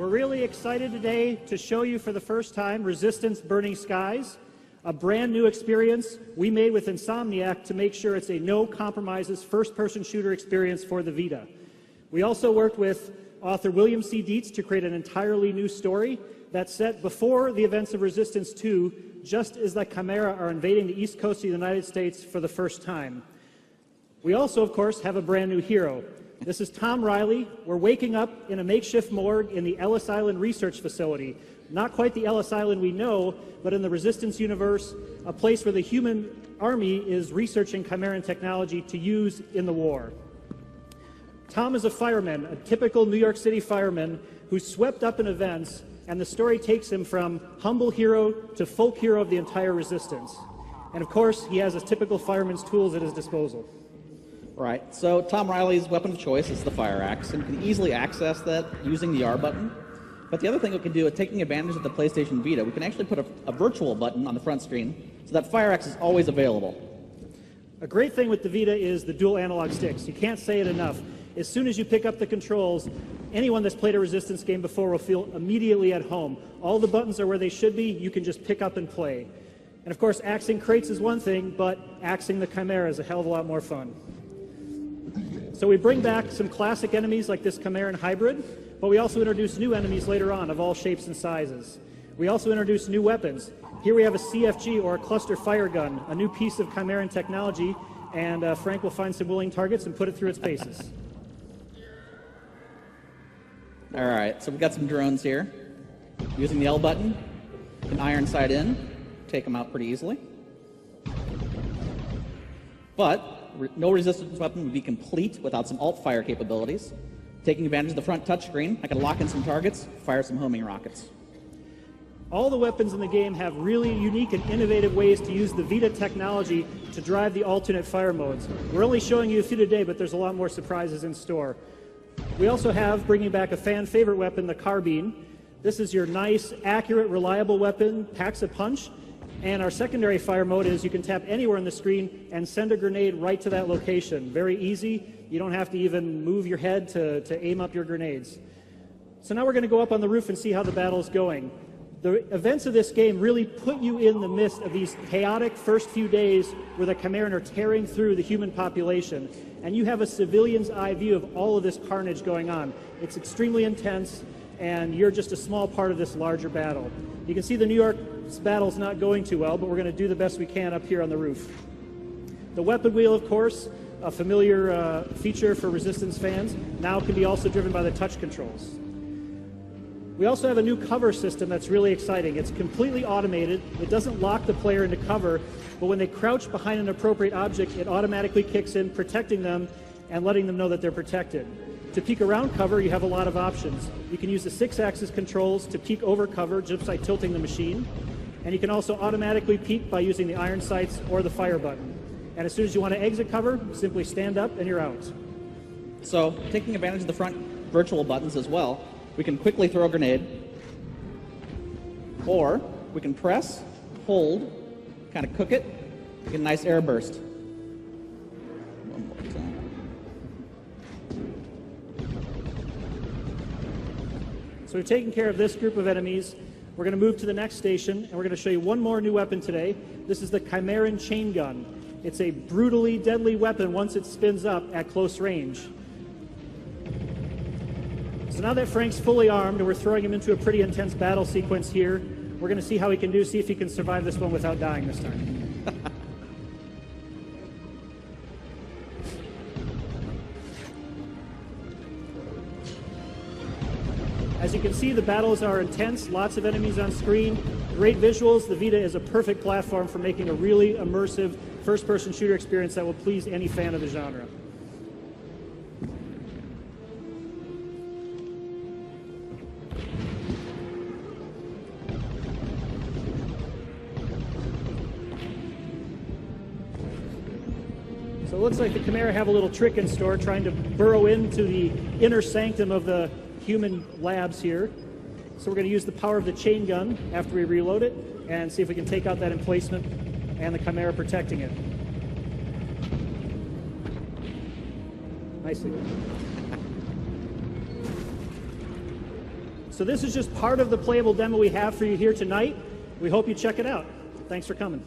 We're really excited today to show you for the first time Resistance Burning Skies, a brand new experience we made with Insomniac to make sure it's a no-compromises first-person shooter experience for the Vita. We also worked with author William C. Dietz to create an entirely new story that's set before the events of Resistance 2, just as the Chimera are invading the east coast of the United States for the first time. We also, of course, have a brand new hero. This is Tom Riley. We're waking up in a makeshift morgue in the Ellis Island Research Facility. Not quite the Ellis Island we know, but in the Resistance universe, a place where the human army is researching Chimeran technology to use in the war. Tom is a fireman, a typical New York City fireman who's swept up in events, and the story takes him from humble hero to folk hero of the entire Resistance. And of course, he has his typical fireman's tools at his disposal. Right, so Tom Riley's weapon of choice is the fire axe, and you can easily access that using the R button. But the other thing we can do is taking advantage of the PlayStation Vita, we can actually put a virtual button on the front screen so that fire axe is always available. A great thing with the Vita is the dual analog sticks. You can't say it enough. As soon as you pick up the controls, anyone that's played a Resistance game before will feel immediately at home. All the buttons are where they should be. You can just pick up and play. And of course, axing crates is one thing, but axing the Chimera is a hell of a lot more fun. So we bring back some classic enemies like this Chimeran hybrid, but we also introduce new enemies later on of all shapes and sizes. We also introduce new weapons. Here we have a CFG, or a cluster fire gun, a new piece of Chimeran technology, and Frank will find some willing targets and put it through its paces. All right, so we've got some drones here. Using the L button, you can iron sight in, take them out pretty easily. But no Resistance weapon would be complete without some alt-fire capabilities. Taking advantage of the front touchscreen, I can lock in some targets, fire some homing rockets. All the weapons in the game have really unique and innovative ways to use the Vita technology to drive the alternate fire modes. We're only showing you a few today, but there's a lot more surprises in store. We also have, bringing back a fan favorite weapon, the carbine. This is your nice, accurate, reliable weapon, packs a punch. And our secondary fire mode is you can tap anywhere on the screen and send a grenade right to that location. Very easy. You don't have to even move your head to aim up your grenades. So now we're going to go up on the roof and see how the battle is going. The events of this game really put you in the midst of these chaotic first few days where the Chimeran are tearing through the human population. And you have a civilian's eye view of all of this carnage going on. It's extremely intense, and you're just a small part of this larger battle. You can see the New York's battle's not going too well, but we're going to do the best we can up here on the roof. The weapon wheel, of course, a familiar feature for Resistance fans, now can be also driven by the touch controls. We also have a new cover system that's really exciting. It's completely automated. It doesn't lock the player into cover, but when they crouch behind an appropriate object, it automatically kicks in, protecting them and letting them know that they're protected. To peek around cover, you have a lot of options. You can use the 6-axis controls to peek over cover just by tilting the machine. And you can also automatically peek by using the iron sights or the fire button. And as soon as you want to exit cover, simply stand up and you're out. So, taking advantage of the front virtual buttons as well, we can quickly throw a grenade, or we can press, hold, kind of cook it, get a nice air burst. One more time. So we've taken care of this group of enemies. We're going to move to the next station, and we're going to show you one more new weapon today. This is the Chimeran chain gun. It's a brutally deadly weapon once it spins up at close range. So now that Frank's fully armed and we're throwing him into a pretty intense battle sequence here, we're going to see how he can do, see if he can survive this one without dying this time. As you can see, the battles are intense, lots of enemies on screen, great visuals. The Vita is a perfect platform for making a really immersive first-person shooter experience that will please any fan of the genre. So it looks like the Chimera have a little trick in store, trying to burrow into the inner sanctum of the human labs here. So we're going to use the power of the chain gun after we reload it and see if we can take out that emplacement and the Chimera protecting it. Nicely done. So this is just part of the playable demo we have for you here tonight. We hope you check it out. Thanks for coming.